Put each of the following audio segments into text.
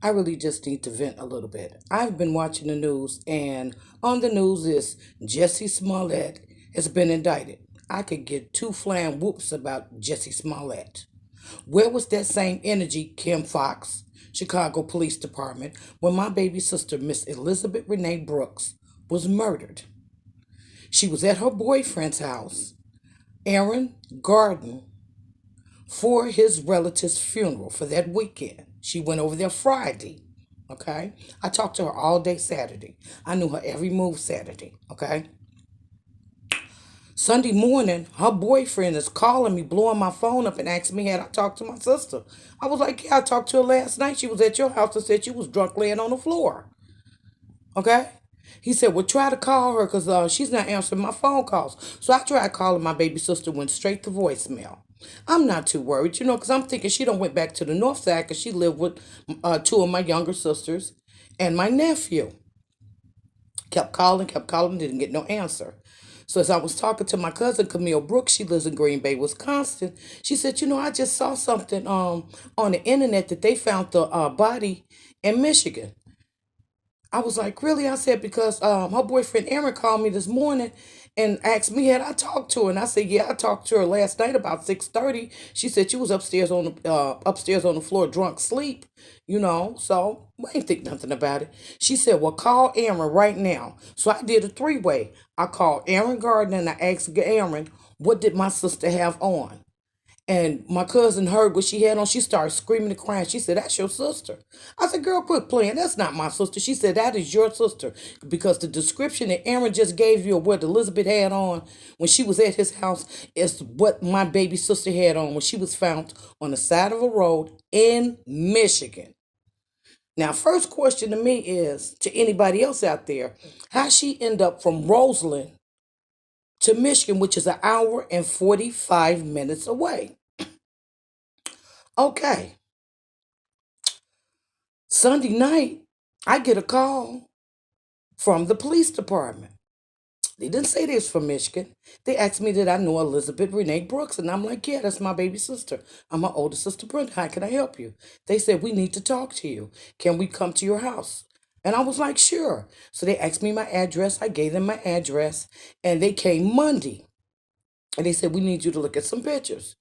I really just need to vent a little bit. I've been watching the news, and on the news is Jesse Smollett has been indicted. I could give two flying whoops about Jesse Smollett. Where was that same energy, Kim Fox, Chicago Police Department, when my baby sister, Miss Elizabeth Renee Brooks, was murdered? She was at her boyfriend's house, Aaron Garden, for his relative's funeral for that weekend. She went over there Friday. Okay. I talked to her all day Saturday. I knew her every move Saturday. Okay. Sunday morning, her boyfriend is calling me, blowing my phone up, and asked me had I talked to my sister. I was like, yeah, I talked to her last night. She was at your house and said she was drunk laying on the floor. Okay. He said, well, try to call her because she's not answering my phone calls. So I tried calling my baby sister, went straight to voicemail. I'm not too worried, because I'm thinking she don't went back to the north side because she lived with two of my younger sisters and my nephew. Kept calling, didn't get no answer. So as I was talking to my cousin Camille Brooks, she lives in Green Bay, Wisconsin. She said, I just saw something on the internet that they found the body in Michigan. I was like, really? I said, because her boyfriend Aaron called me this morning and asked me had I talked to her, and I said, yeah, I talked to her last night about 6:30. She said she was upstairs on the floor, drunk, sleep, So I ain't think nothing about it. She said, well, call Aaron right now. So I did a three-way. I called Aaron Gardner and I asked Aaron, what did my sister have on? And my cousin heard what she had on. She started screaming and crying. She said, that's your sister. I said, girl, quit playing. That's not my sister. She said, that is your sister. Because the description that Aaron just gave you of what Elizabeth had on when she was at his house is what my baby sister had on when she was found on the side of a road in Michigan. Now, first question to me is, to anybody else out there, how she end up from Roseland to Michigan, which is an hour and 45 minutes away. Okay. Sunday night, I get a call from the police department. They didn't say they was from Michigan. They asked me did I know Elizabeth Renee Brooks, and I'm like, yeah, that's my baby sister. I'm my older sister Brenda. How can I help you? They said we need to talk to you. Can we come to your house? And I was like, sure. So they asked me my address. I gave them my address, and they came Monday, and they said we need you to look at some pictures.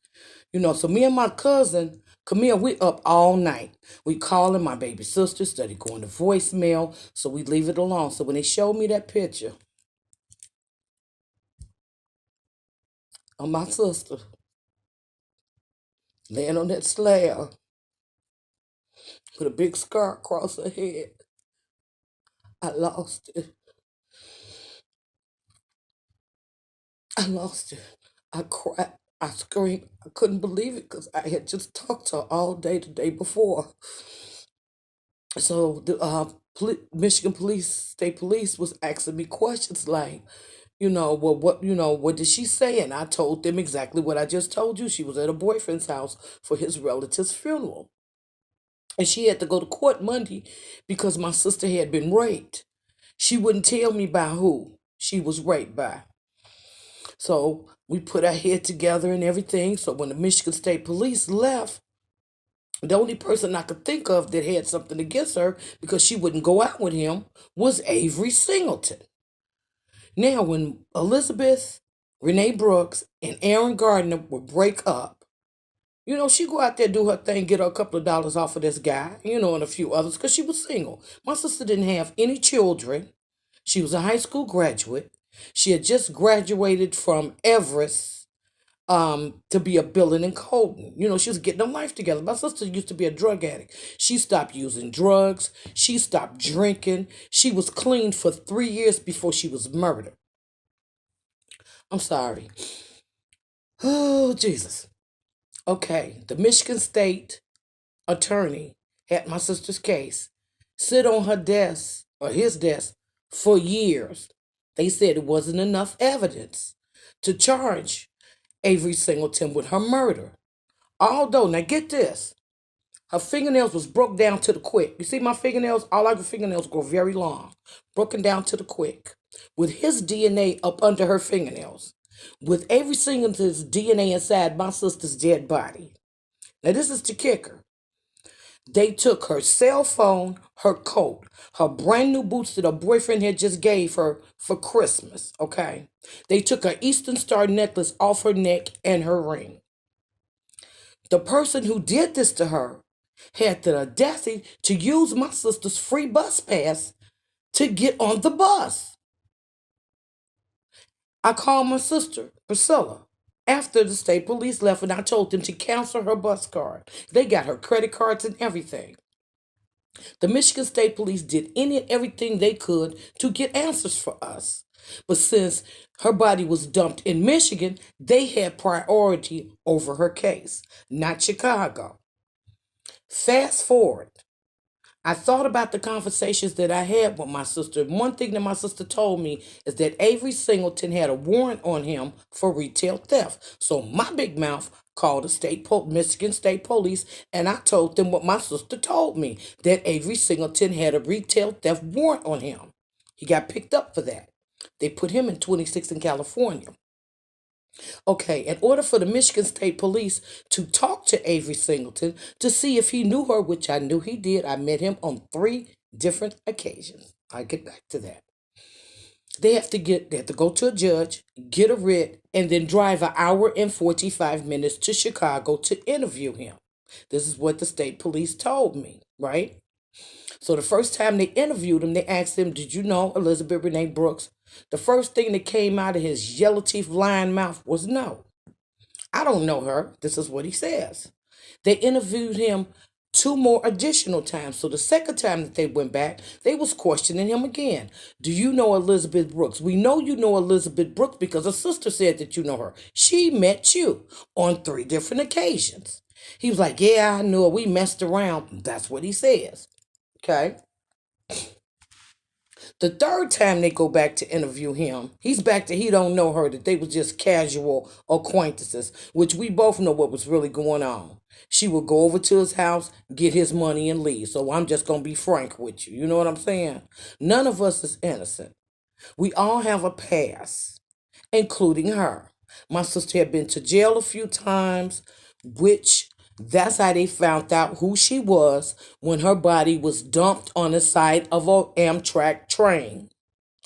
So me and my cousin, Camille, we up all night. We calling my baby sister, study going to voicemail, so we leave it alone. So when they showed me that picture of my sister laying on that slab with a big scar across her head, I lost it. I lost it. I cried. I screamed. I couldn't believe it because I had just talked to her all day the day before. So the Michigan Police, State Police, was asking me questions like, well, what did she say? And I told them exactly what I just told you. She was at her boyfriend's house for his relative's funeral, and she had to go to court Monday because my sister had been raped. She wouldn't tell me by who she was raped by. So we put our head together and everything. So when the Michigan State Police left, the only person I could think of that had something against her because she wouldn't go out with him was Avery Singleton. Now, when Elizabeth, Renee Brooks, and Aaron Gardner would break up, she go out there, do her thing, get her a couple of dollars off of this guy, and a few others because she was single. My sister didn't have any children. She was a high school graduate. She had just graduated from Everest to be a billing and coding. She was getting her life together. My sister used to be a drug addict. She stopped using drugs. She stopped drinking. She was clean for 3 years before she was murdered. I'm sorry. Oh, Jesus. Okay, the Michigan State attorney had my sister's case sit on her desk or his desk for years. They said it wasn't enough evidence to charge Avery Singleton with her murder. Although, now get this, her fingernails was broke down to the quick. You see my fingernails? All of her fingernails grow very long, broken down to the quick, with his DNA up under her fingernails, with Avery Singleton's DNA inside my sister's dead body. Now this is the kicker. They took her cell phone, her coat, her brand new boots that her boyfriend had just gave her for Christmas, okay? They took her Eastern Star necklace off her neck and her ring. The person who did this to her had the audacity to use my sister's free bus pass to get on the bus. I called my sister, Priscilla, after the state police left, and I told them to cancel her bus card. They got her credit cards and everything. The Michigan State Police did any and everything they could to get answers for us. But since her body was dumped in Michigan, they had priority over her case, not Chicago. Fast forward. I thought about the conversations that I had with my sister. One thing that my sister told me is that Avery Singleton had a warrant on him for retail theft. So my big mouth called the Michigan State Police, and I told them what my sister told me, that Avery Singleton had a retail theft warrant on him. He got picked up for that. They put him in 26 in California. Okay, in order for the Michigan State Police to talk to Avery Singleton to see if he knew her, which I knew he did, I met him on 3 different occasions. I'll get back to that. They have to go to a judge, get a writ, and then drive an hour and 45 minutes to Chicago to interview him. This is what the state police told me, right? So the first time they interviewed him, they asked him, "Did you know Elizabeth Renee Brooks?" The first thing that came out of his yellow teeth lying mouth was no. I don't know her. This is what he says. They interviewed him 2 more additional times. So the second time that they went back, they was questioning him again. "Do you know Elizabeth Brooks?" "We know you know Elizabeth Brooks because a sister said that you know her. She met you on 3 different occasions." He was like, "Yeah, I knew her. We messed around." That's what he says. Okay. The third time they go back to interview him, he's back to he don't know her, that they was just casual acquaintances, which we both know what was really going on. She would go over to his house, get his money, and leave. So I'm just going to be frank with you. You know what I'm saying? None of us is innocent. We all have a past, including her. My sister had been to jail a few times, which that's how they found out who she was when her body was dumped on the side of a Amtrak train.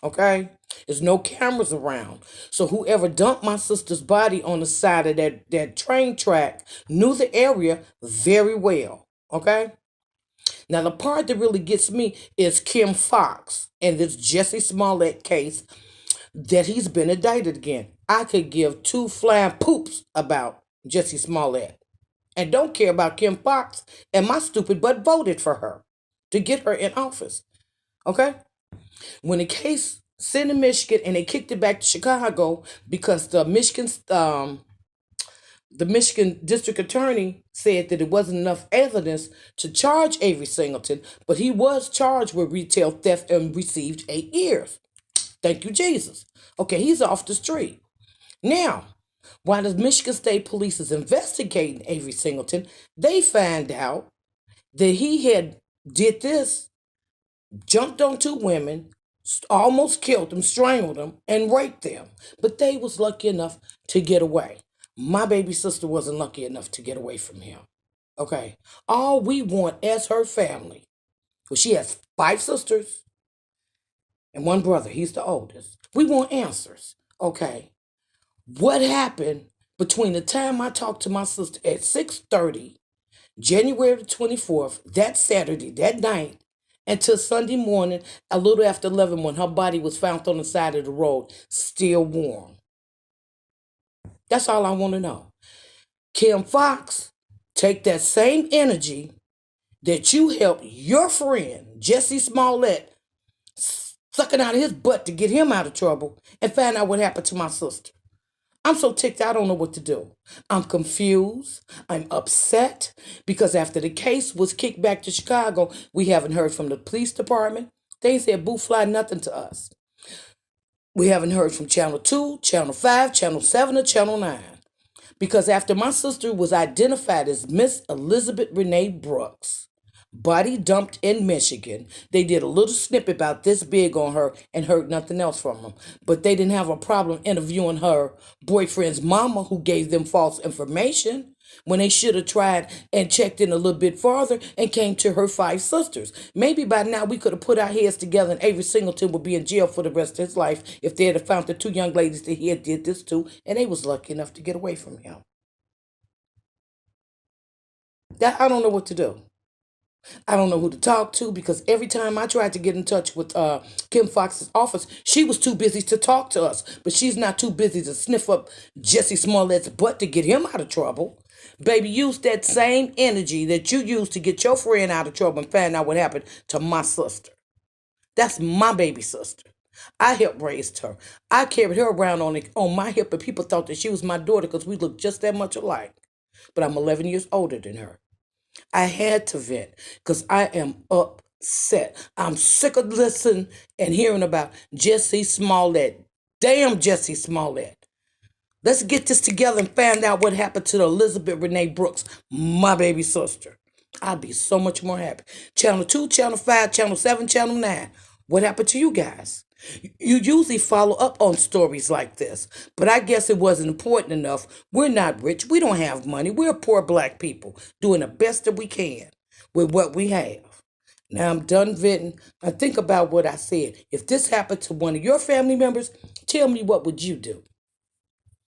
Okay? There's no cameras around. So whoever dumped my sister's body on the side of that train track knew the area very well. Okay? Now the part that really gets me is Kim Fox and this Jesse Smollett case that he's been indicted again. I could give two flying poops about Jesse Smollett and don't care about Kim Fox, and my stupid butt voted for her to get her in office. Okay? When the case sent to Michigan and they kicked it back to Chicago because the Michigan district attorney said that it wasn't enough evidence to charge Avery Singleton, but he was charged with retail theft and received 8 years. Thank you, Jesus. Okay, he's off the street. Now, while the Michigan State Police is investigating Avery Singleton, they find out that he had did this, jumped on 2 women, almost killed them, strangled them, and raped them. But they was lucky enough to get away. My baby sister wasn't lucky enough to get away from him. Okay. All we want as her family, well, she has 5 sisters and 1 brother. He's the oldest. We want answers. Okay. What happened between the time I talked to my sister at 6:30, January the 24th, that Saturday, that night, until Sunday morning, a little after 11, when her body was found on the side of the road, still warm? That's all I want to know. Kim Fox, take that same energy that you helped your friend, Jesse Smollett, sucking out of his butt to get him out of trouble, and find out what happened to my sister. I'm so ticked, I don't know what to do. I'm confused. I'm upset because after the case was kicked back to Chicago, we haven't heard from the police department. They said boo fly nothing to us. We haven't heard from Channel 2, Channel 5, Channel 7, or Channel 9. Because after my sister was identified as Miss Elizabeth Renee Brooks, body dumped in Michigan, they did a little snippet about this big on her and heard nothing else from them. But they didn't have a problem interviewing her boyfriend's mama, who gave them false information. when they should have tried and checked in a little bit farther and came to her five sisters. Maybe by now we could have put our heads together and Avery Singleton would be in jail for the rest of his life if they had found the two young ladies that he had did this to, and they was lucky enough to get away from him. That I don't know what to do. I don't know who to talk to because every time I tried to get in touch with Kim Fox's office, she was too busy to talk to us. But she's not too busy to sniff up Jesse Smollett's butt to get him out of trouble. Baby, use that same energy that you used to get your friend out of trouble and find out what happened to my sister. That's my baby sister. I helped raise her. I carried her around on my hip, and people thought that she was my daughter because we looked just that much alike. But I'm 11 years older than her. I had to vent because I am upset. I'm sick of listening and hearing about Jesse Smollett. Damn Jesse Smollett. Let's get this together and find out what happened to Elizabeth Renee Brooks, my baby sister. I'd be so much more happy. Channel 2, Channel 5, Channel 7, Channel 9. What happened to you guys? You usually follow up on stories like this, but I guess it wasn't important enough. We're not rich. We don't have money. We're poor black people doing the best that we can with what we have. Now I'm done venting. Now think about what I said. If this happened to one of your family members, tell me what would you do?